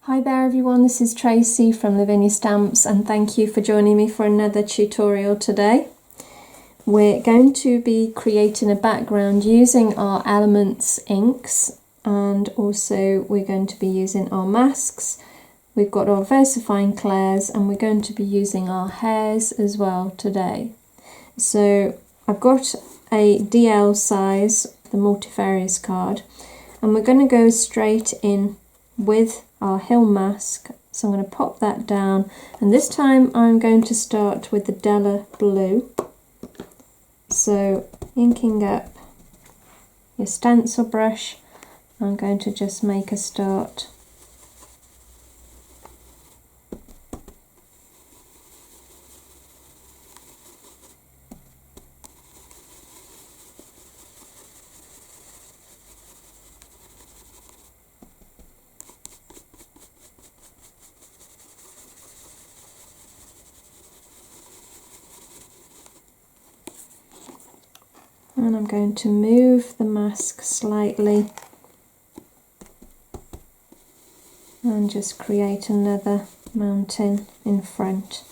Hi there everyone, this is Tracey from Lavinia Stamps and thank you for joining me for another tutorial today. We're going to be creating a background using our Elements inks and also we're going to be using our masks. We've got our VersaFine Clairs and we're going to be using our hares as well today. So I've got a DL size, the multifarious card, and we're going to go straight in with our hill mask. So I'm going to pop that down, and this time I'm going to start with the Della blue. So inking up your stencil brush, I'm going to just make a start. And I'm going to move the mask slightly and just create another mountain in front.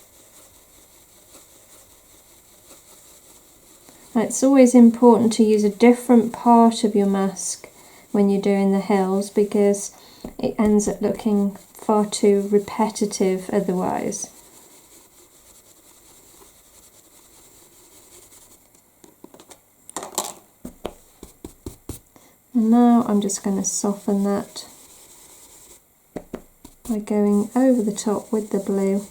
Now, it's always important to use a different part of your mask when you're doing the hills because it ends up looking far too repetitive otherwise. And now I'm just going to soften that by going over the top with the blue.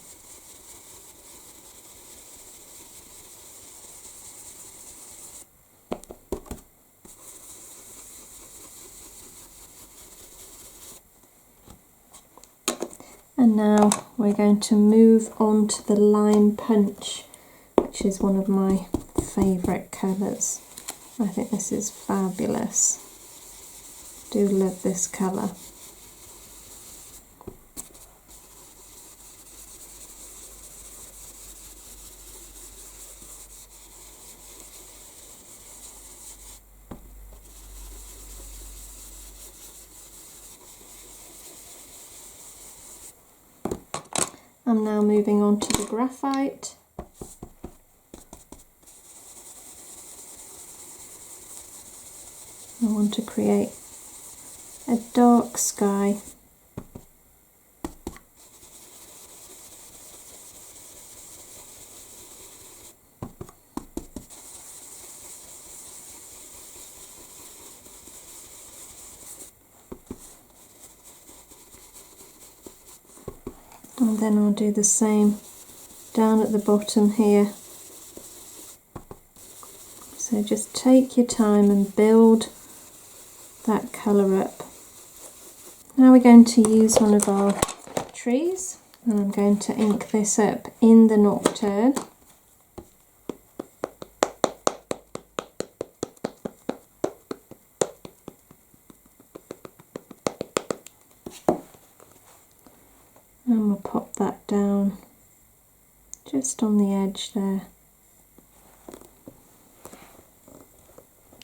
And now we're going to move on to the Lime Punch, which is one of my favourite colours. I think this is fabulous. Do love this colour. I'm now moving on to the graphite. I want to create a dark sky. And then I'll do the same down at the bottom here. So just take your time and build that colour up. Now we're going to use one of our trees, and I'm going to ink this up in the Nocturne. And we'll pop that down just on the edge there.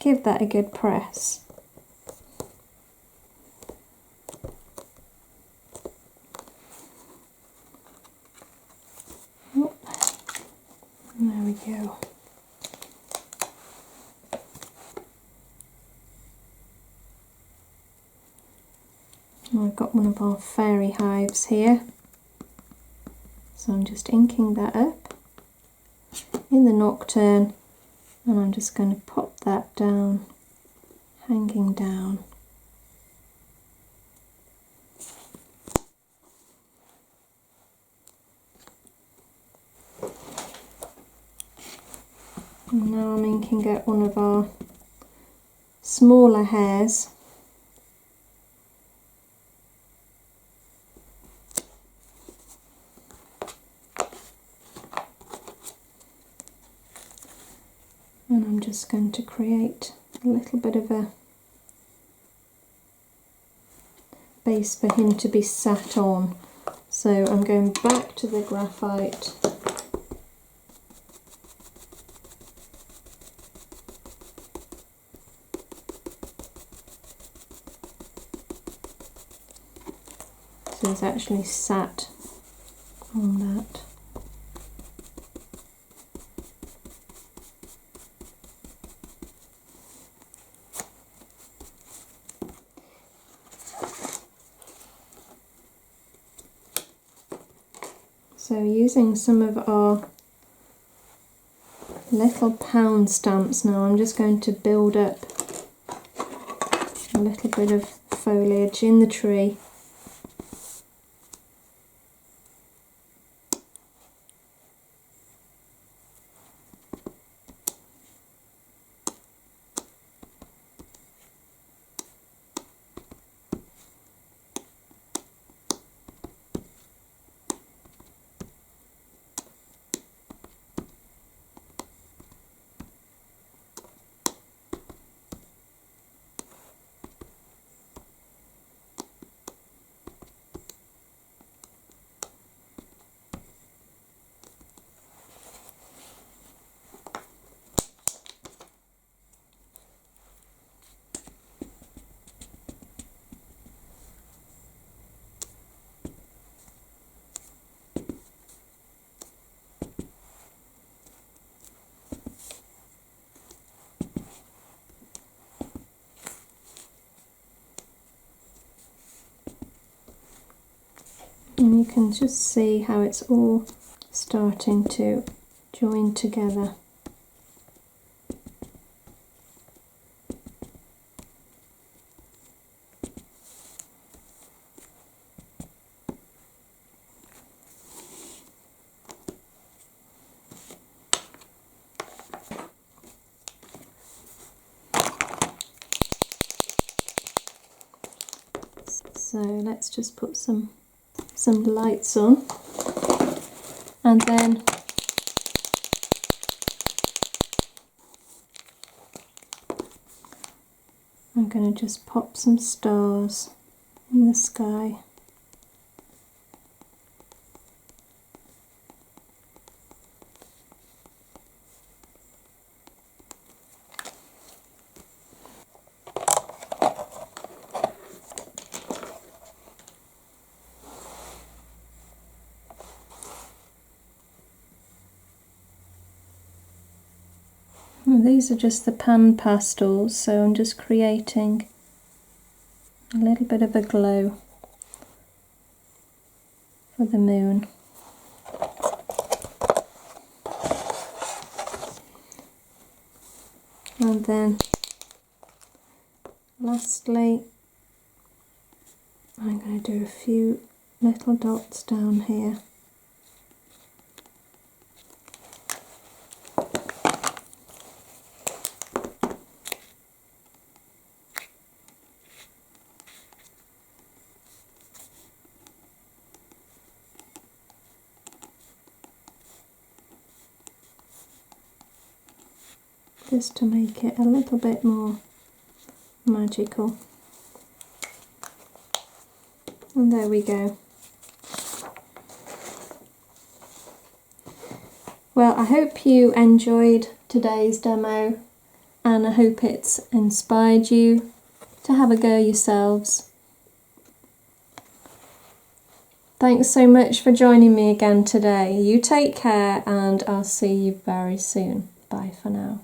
Give that a good press. Oh, there we go. I've got one of our fairy hives here, so I'm just inking that up in the Nocturne, and I'm just going to pop that down, hanging down. And now I'm inking up one of our smaller hares. And I'm just going to create a little bit of a base for him to be sat on. So I'm going back to the graphite. So it's actually sat on that. So using some of our little pound stamps now, I'm just going to build up a little bit of foliage in the tree. And you can just see how it's all starting to join together. So let's just put some lights on, and then I'm going to just pop some stars in the sky. And these are just the pan pastels, so I'm just creating a little bit of a glow for the moon. And then lastly, I'm going to do a few little dots down here. Just to make it a little bit more magical. And there we go. Well, I hope you enjoyed today's demo, and I hope it's inspired you to have a go yourselves. Thanks so much for joining me again today. You take care, and I'll see you very soon. Bye for now.